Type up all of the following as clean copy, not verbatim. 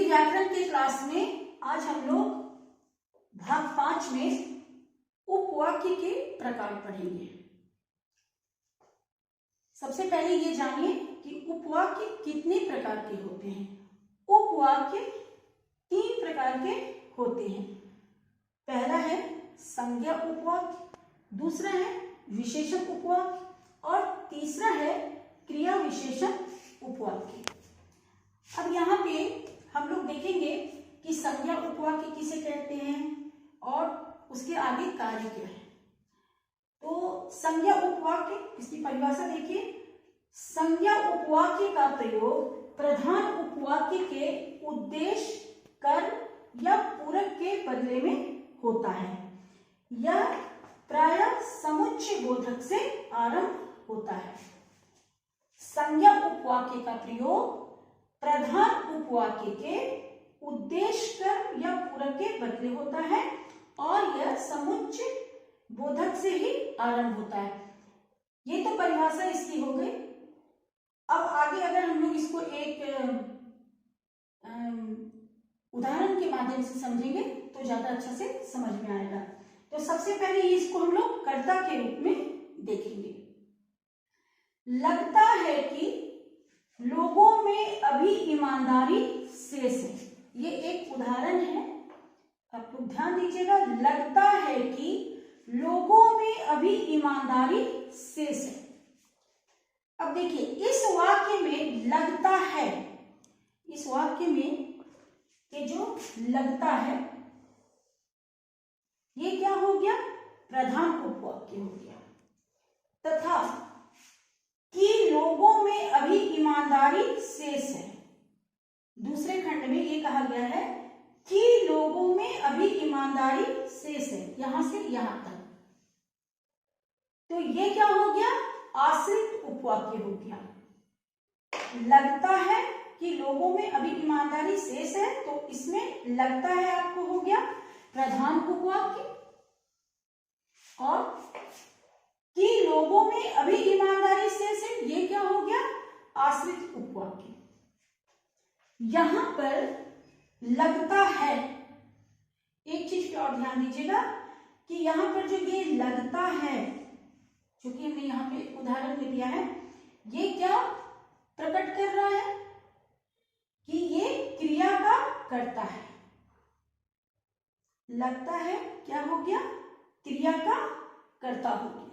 व्याकरण के क्लास में आज हम लोग भाग 5 में उपवाक्य के प्रकार पढ़ेंगे। सबसे पहले ये जानिए कि उपवाक्य कितने प्रकार के होते हैं। उपवाक्य 3 प्रकार के होते हैं। पहला है संज्ञा उपवाक्य, दूसरा है विशेषण उपवाक्य और तीसरा है क्रिया विशेषण उपवाक्य। अब यहाँ पे हम लोग देखेंगे कि संज्ञा उपवाक्य किसे कहते हैं और उसके आगे कार्य क्या है। तो संज्ञा उपवाक्य, इसकी परिभाषा देखिए। संज्ञा उपवाक्य का प्रयोग प्रधान उपवाक्य के उद्देश्य, कर्म या पूरक के बदले में होता है। यह प्रायः समुच्चय बोधक से आरंभ होता है। संज्ञा उपवाक्य का प्रयोग प्रधान उपवाक्य के उद्देश्य, कर्म या पूरक के बदले होता है और यह समुच्चय बोधक से ही आरंभ होता है। ये तो परिभाषा इसकी हो गई। अब आगे अगर हम लोग इसको एक उदाहरण के माध्यम से समझेंगे तो ज्यादा अच्छा से समझ में आएगा। तो सबसे पहले इसको हम लोग कर्ता के रूप में देखेंगे। लगता है कि लोगों में अभी ईमानदारी शेष है। ये एक उदाहरण है, आप लोग ध्यान दीजिएगा। लगता है कि लोगों में अभी ईमानदारी शेष है। अब देखिए इस वाक्य में लगता है, इस वाक्य में ये जो लगता है ये क्या हो गया? प्रधान उपवाक्य हो गया। तथा कि लोगों में अभी ईमानदारी शेष है, दूसरे खंड में ये कहा गया है कि लोगों में अभी ईमानदारी शेष है, यहां से यहां तक। तो ये क्या हो गया? आश्रित उपवाक्य हो गया। लगता है कि लोगों में अभी ईमानदारी शेष है, तो इसमें लगता है आपको हो गया प्रधान उपवाक्य, और कि लोगों में अभी ईमानदारी शेष है ये क्या हो गया? आश्रित उपवाक्य। यहां पर लगता है, एक चीज पे और ध्यान दीजिएगा कि यहां पर जो ये लगता है, जो कि हमने यहां पे उदाहरण में दिया है, ये क्या प्रकट कर रहा है कि ये क्रिया का कर्ता है। लगता है क्या हो गया? क्रिया का कर्ता हो गया।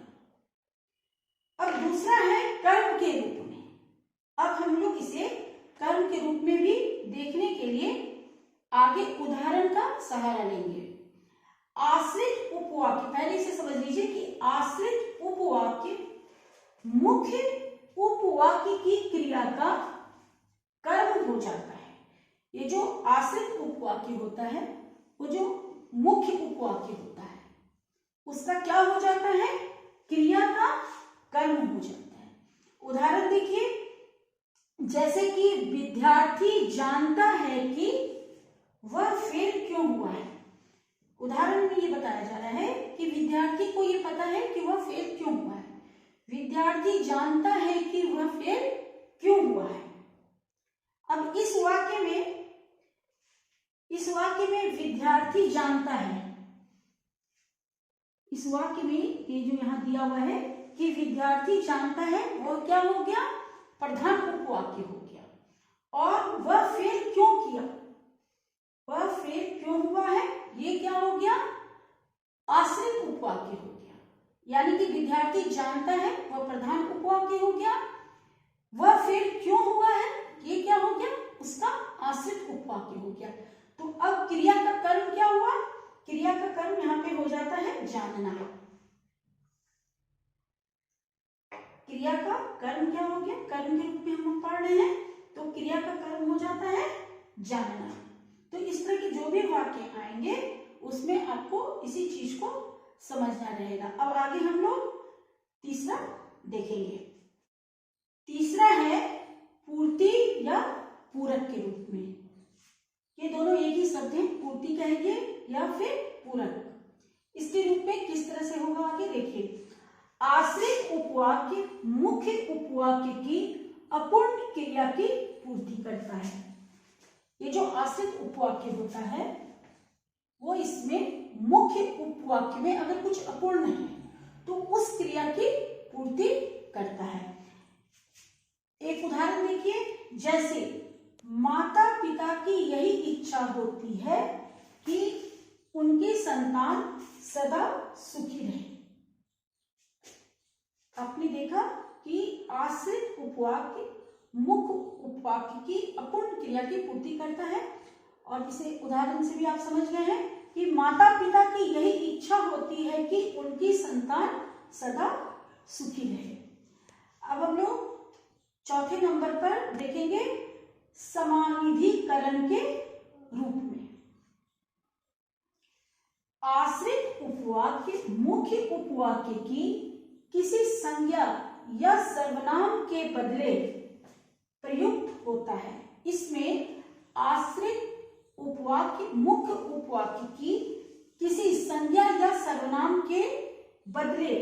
अब दूसरा है कर्म के रूप में। अब हम लोग इसे कर्म के रूप में भी देखने के लिए आगे उदाहरण का सहारा लेंगे। आश्रित उपवाक्य, पहले इसे समझ लीजिए कि आश्रित उपवाक्य मुख्य उपवाक्य की क्रिया का कर्म हो जाता है। ये जो आश्रित उपवाक्य होता है, वो जो मुख्य उपवाक्य होता है, उसका क्या हो जाता है? क्रिया का कर्म हो जाता है। उदाहरण देखिए, जैसे कि विद्यार्थी जानता है कि वह फेल क्यों हुआ है। उदाहरण में ये बताया जा रहा है कि विद्यार्थी को ये पता है कि वह फेल क्यों हुआ है। विद्यार्थी जानता है कि वह फेल क्यों हुआ है। अब इस वाक्य में विद्यार्थी जानता है, इस वाक्य में ये जो यहां दिया हुआ है कि विद्यार्थी जानता है, वो क्या हो गया? प्रधान उपवाक्य हो गया। और वह फेल क्यों किया, वह फेल क्यों हुआ है, ये क्या हो गया? आश्रित उपवाक्य हो गया। यानी कि विद्यार्थी जानता है, वह प्रधान उपवाक्य हो गया। वह फेल क्यों हुआ है, ये क्या हो गया? उसका आश्रित उपवाक्य हो गया। तो अब क्रिया का कर्म क्या हुआ? क्रिया का कर्म यहां पे हो जाता है जानना। क्रिया का कर्म क्या हो गया? कर्म के रूप में हम पढ़ रहे हैं, तो क्रिया का कर्म हो जाता है जानना। तो इस तरह के जो भी वाक्य आएंगे उसमें आपको इसी चीज को समझना रहेगा। अब आगे हम लोग तीसरा देखेंगे। तीसरा है पूर्ति या पूरक के रूप में। ये दोनों एक ही शब्द हैं, पूर्ति कहेंगे या फिर पूरक। इसके रूप में किस तरह से होगा आगे देखिए। आश्रित उपवाक्य मुख्य उपवाक्य की अपूर्ण क्रिया की पूर्ति करता है। ये जो आश्रित उपवाक्य होता है वो इसमें मुख्य उपवाक्य में अगर कुछ अपूर्ण है तो उस क्रिया की पूर्ति करता है। एक उदाहरण देखिए, जैसे माता पिता की यही इच्छा होती है कि उनकी संतान सदा सुखी रहे। आपने देखा कि आश्रित उपवाक्य मुख्य उपवाक्य की अपूर्ण क्रिया की पूर्ति करता है। और इसे उदाहरण से भी आप समझ गए हैं कि माता पिता की यही इच्छा होती है कि उनकी संतान सदा सुखी रहे। अब हम लोग चौथे नंबर पर देखेंगे समानिधिकरण के रूप में। आश्रित उपवाक्य मुख्य उपवाक्य की किसी संज्ञा या सर्वनाम के बदले प्रयुक्त होता है। इसमें आश्रित उपवाक्य मुख्य उपवाक्य की किसी संज्ञा या सर्वनाम के बदले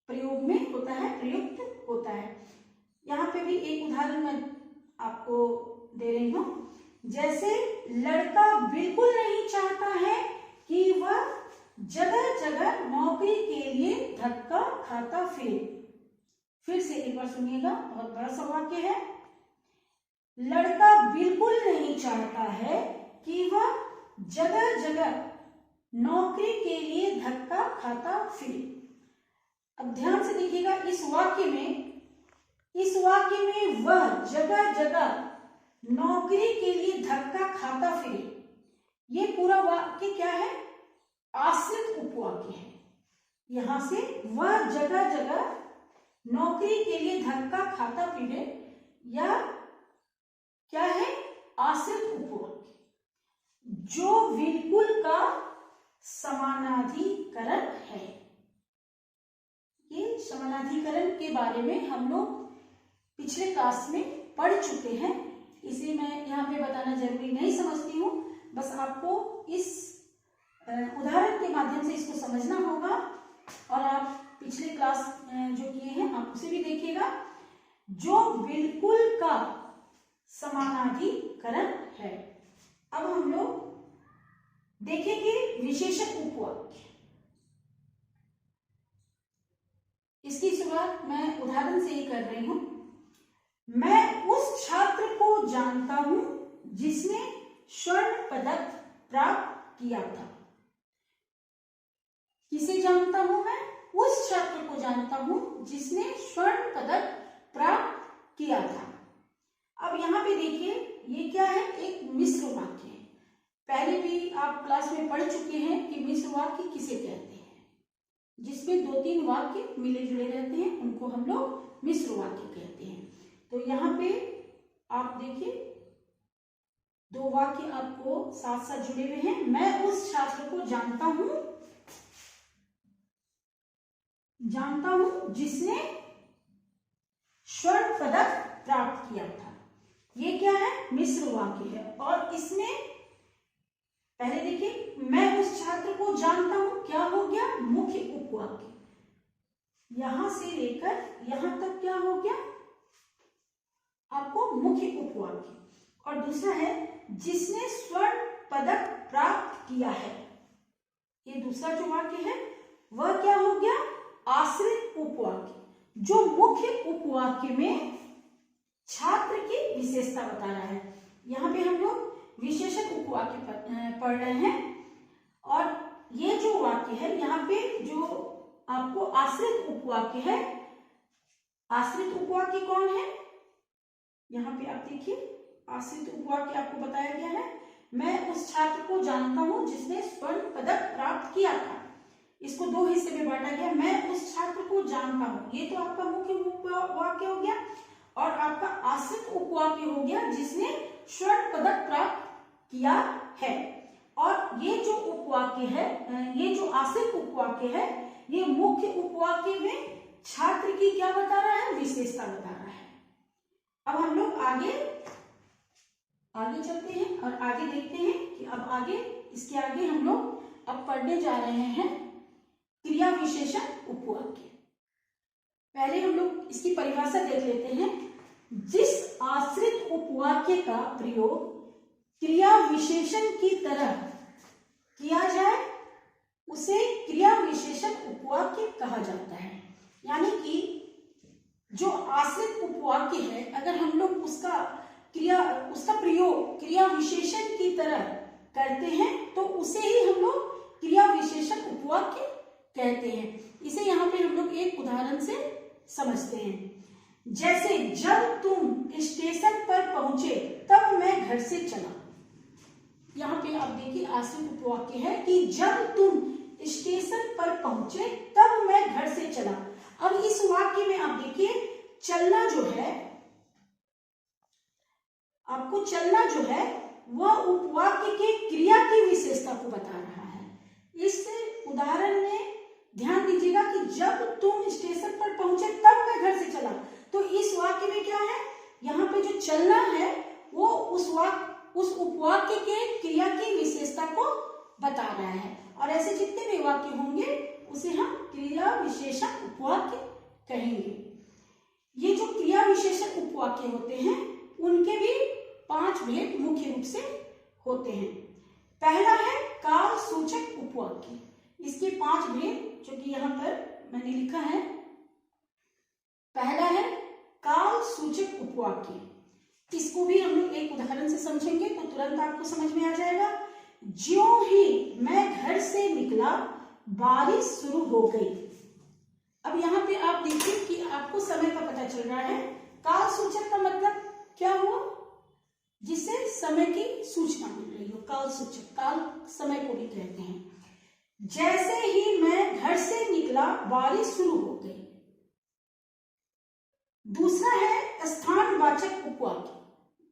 प्रयोग में होता है, प्रयुक्त होता है। यहाँ पे भी एक उदाहरण मैं आपको दे रही हूं। जैसे लड़का बिल्कुल नहीं चाहता है कि वह जगह जगह नौकरी के लिए धक्का खाता फिरे। फिर से एक बार सुनिएगा, बहुत बड़ा सा वाक्य है। लड़का बिल्कुल नहीं चाहता है कि वह जगह जगह नौकरी के लिए धक्का खाता फिरे। अब ध्यान से देखिएगा, इस वाक्य में वह जगह जगह नौकरी के लिए धक्का खाता फिरे, ये पूरा वाक्य क्या है? आश्रित उपवाक्य है। यहां से वह जगह जगह नौकरी के लिए धक्का खाता फिरे या क्या है? आश्रित उपवाक्य, जो बिल्कुल का समानाधिकरण है। ये समानाधिकरण के बारे में हम लोग पिछले क्लास में पढ़ चुके हैं, इसे मैं यहाँ पे बताना जरूरी नहीं समझती हूँ। बस आपको इस उदाहरण के माध्यम से इसको समझना होगा और आप पिछले क्लास जो किए हैं आप उसे भी देखिएगा। जो बिल्कुल का समानाधिकरण है। अब हम लोग देखेंगे विशेषण उपवाक्य। इसकी शुरुआत मैं उदाहरण से ही कर रही हूं। मैं उस छात्र को जानता हूं जिसने स्वर्ण पदक प्राप्त किया था। किसे जानता हूं मैं? उस छात्र को जानता हूं जिसने स्वर्ण पदक प्राप्त किया था। अब यहाँ पे देखिए, ये क्या है? एक मिश्र वाक्य है। पहले भी आप क्लास में पढ़ चुके हैं कि मिश्र वाक्य किसे कहते हैं, जिसमें दो तीन वाक्य मिले जुले रहते हैं, उनको हम लोग मिश्र वाक्य कहते हैं। तो यहाँ पे आप देखिए, दो वाक्य आपको साथ साथ जुड़े हुए हैं। मैं उस छात्र को जानता हूं जिसने स्वर्ण पदक प्राप्त किया था। ये क्या है? मिश्र वाक्य है। और इसमें पहले देखिए, मैं उस छात्र को जानता हूं, क्या हो गया? मुख्य उपवाक्य। यहां से लेकर यहां तक क्या हो गया? आपको मुख्य उपवाक्य। और दूसरा है जिसने स्वर्ण पदक प्राप्त किया है। ये दूसरा जो वाक्य है वह क्या हो गया? आश्रित उपवाक्य, जो मुख्य उपवाक्य में छात्र की विशेषता बता रहा है। यहाँ पे हम लोग विशेषण उपवाक्य पढ़ रहे हैं। और ये जो वाक्य है, यहाँ पे जो आपको आश्रित उपवाक्य है, आश्रित उपवाक्य कौन है? यहाँ पे आप देखिए, आश्रित उपवाक्य आपको बताया गया है। मैं उस छात्र को जानता हूं जिसने स्वर्ण पदक प्राप्त किया था। इसको दो हिस्से में बांटा गया। मैं उस छात्र को जानता हूं, ये तो आपका मुख्य उपवाक्य हो गया। और आपका आश्रित उपवाक्य हो गया जिसने स्वर्ण पदक प्राप्त किया है। और ये जो उपवाक्य है, ये जो आश्रित उपवाक्य है, ये मुख्य उपवाक्य में छात्र की क्या बता रहा है? विशेषता बता रहा है। अब हम लोग आगे चलते हैं और आगे देखते हैं कि अब आगे इसके आगे हम लोग अब पढ़ने जा रहे हैं क्रिया विशेषण उपवाक्य। पहले हम लोग इसकी परिभाषा देख लेते हैं। जिस आश्रित उपवाक्य का प्रयोग क्रिया विशेषण की तरह किया जाए उसे क्रिया विशेषण उपवाक्य कहा जाता है। यानी कि जो आश्रित उपवाक्य है, अगर हम लोग उसका प्रयोग क्रिया विशेषण की तरह करते हैं तो उसे ही हम लोग क्रिया विशेषण उपवाक्य कहते हैं। इसे यहाँ पे हम लोग एक उदाहरण से समझते हैं। जैसे जब तुम स्टेशन पर पहुंचे तब मैं घर से चला। यहाँ पे आप देखिए आश्रित उपवाक्य है कि जब तुम स्टेशन पर पहुंचे तब मैं घर से चला। अब इस वाक्य में आप देखिए चलना जो है, आपको चलना जो है वह उपवाक्य के क्रिया की विशेषता को बता रहा है। इस उदाहरण में ध्यान दीजिएगा कि जब तुम स्टेशन पर पहुंचे तब मैं घर से चला, तो इस वाक्य में क्या है, यहाँ पे जो चलना है वो उस उपवाक्य के क्रिया की विशेषता को बता रहा है। और ऐसे जितने भी वाक्य होंगे उसे हम क्रिया विशेषण उपवाक्य कहेंगे। ये जो क्रिया विशेषण उपवाक्य होते हैं उनके भी 5 भेद मुख्य रूप से होते हैं। पहला है काल सूचक उपवाक्य। इसके 5 भेद जो कि यहाँ पर मैंने लिखा है। पहला है काल सूचक उपवाक्य। इसको भी हम लोग एक उदाहरण से समझेंगे तो तुरंत आपको समझ में आ जाएगा। ज्यों ही मैं घर से निकला बारिश शुरू हो गई। अब यहाँ पे आप देखिए कि आपको समय का पता चल रहा है। काल सूचक का मतलब क्या हुआ, जिससे समय की सूचना मिल रही हो। काल सूचक, काल समय को भी कहते हैं। जैसे ही मैं घर से निकला बारिश शुरू हो गई। दूसरा है स्थानवाचक उपवाक्य।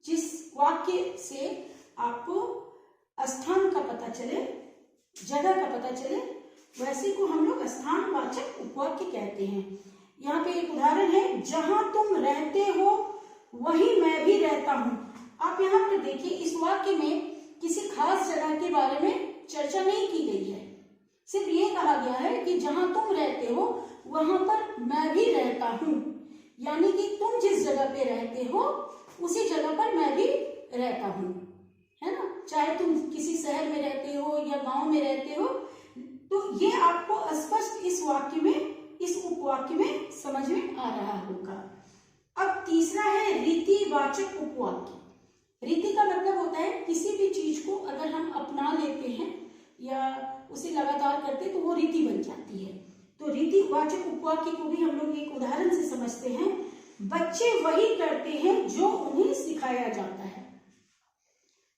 जिस वाक्य से आपको स्थान का पता चले, जगह का पता चले, वैसे को हम लोग स्थानवाचक उपवाक्य कहते हैं। यहाँ पे एक उदाहरण है, जहां तुम रहते हो वहीं मैं भी रहता हूं। आप यहाँ पर देखिए इस वाक्य में किसी खास जगह के बारे में चर्चा नहीं की गई है। सिर्फ ये कहा गया है कि जहां तुम रहते हो वहां पर मैं भी रहता हूं। यानी कि तुम जिस जगह पे रहते हो उसी जगह पर मैं भी रहता हूं, है ना। चाहे तुम किसी शहर में रहते हो या गांव में रहते हो, तो ये आपको स्पष्ट इस वाक्य में, इस उपवाक्य में समझ में आ रहा होगा। अब तीसरा है रीतिवाचक उपवाक्य। रीति का मतलब होता है किसी भी चीज को अगर हम अपना लेते हैं या उसे लगातार करते तो वो रीति बन जाती है। तो रीतिवाचक उपवाक्य को भी हम लोग एक उदाहरण से समझते हैं। बच्चे वही करते हैं जो उन्हें सिखाया जाता है।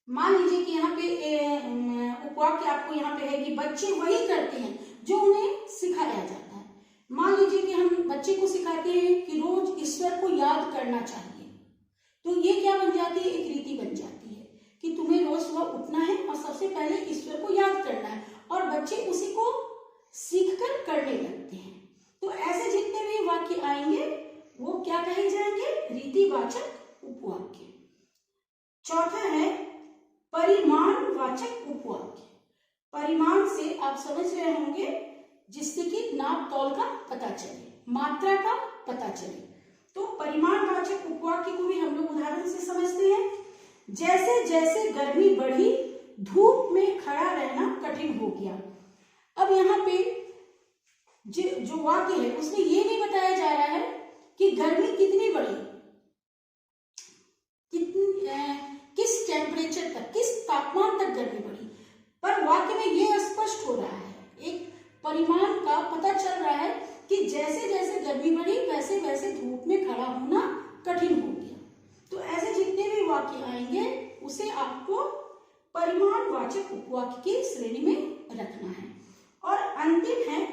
मान लीजिए कि यहाँ पे उपवाक्य आपको यहाँ पे है कि बच्चे वही करते हैं जो उन्हें सिखाया जाता है। मान लीजिए कि हम बच्चे को सिखाते हैं कि रोज ईश्वर को याद करना चाहिए, तो ये क्या बन जाती है, एक रीति बन जाती है कि तुम्हें रोज सुबह उठना है और सबसे पहले ईश्वर को याद करना है, और बच्चे उसी को सीखकर करने लगते हैं। तो ऐसे जितने भी वाक्य आएंगे वो क्या कहे जाएंगे, रीतिवाचक उपवाक्य। चौथा है परिमाणवाचक उपवाक्य। परिमाण से आप समझ रहे होंगे जिससे कि नाप तौल का पता चले, मात्रा का पता चले। तो परिमाणवाचक उपवाक्य को भी हम लोग उदाहरण से समझते हैं। जैसे जैसे गर्मी बढ़ी धूप में खड़ा रहना कठिन हो गया। अब यहाँ पे जो वाक्य है उसमें ये नहीं बताया जा रहा है कि गर्मी कितनी बढ़ी, किस टेम्परेचर तक, किस तापमान तक गर्मी बढ़ी, पर वाक्य में ये स्पष्ट हो रहा है, एक परिमाण का पता चल रहा है कि जैसे जैसे गर्मी बढ़ी वैसे वैसे धूप में खड़ा होना कठिन हो गया। तो ऐसे जितने भी वाक्य आएंगे उसे आपको परिमाणवाचक उपवाक्य की श्रेणी में रखना है। और अंतिम है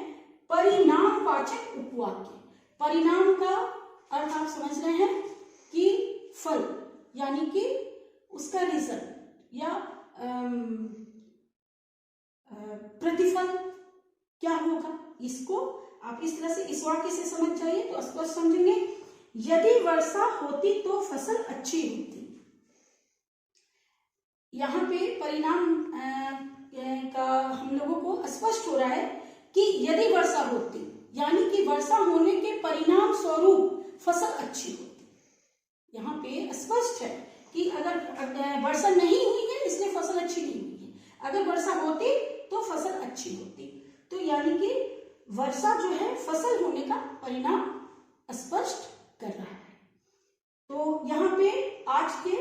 परिणामवाचक उपवाक्य। परिणाम का अर्थ आप समझ रहे हैं कि फल, यानी कि उसका रिजल्ट या प्रतिफल क्या होगा, इसको आप इस तरह से इस वाक्य से समझ जाइए तो स्पष्ट समझेंगे। यदि वर्षा होती तो फसल अच्छी होती। यहाँ पे परिणाम का हम लोगों को स्पष्ट हो रहा है कि यदि वर्षा होती, यानी कि वर्षा होने के परिणाम स्वरूप फसल अच्छी होती। यहाँ पे स्पष्ट है कि अगर वर्षा नहीं हुई है वर्षा जो है फसल होने का परिणाम स्पष्ट कर रहा है। तो यहाँ पे आज के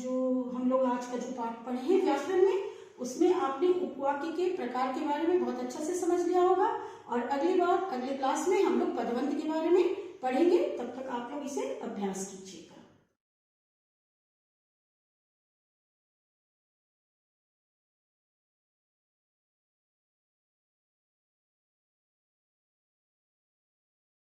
जो हम लोग आज का जो पाठ पढ़े हैं व्याकरण में, उसमें आपने उपवाक्य के प्रकार के बारे में बहुत अच्छा से समझ लिया होगा। और अगली बार अगले क्लास में हम लोग पदबंध के बारे में पढ़ेंगे। तब तक आप लोग इसे अभ्यास कीजिएगा।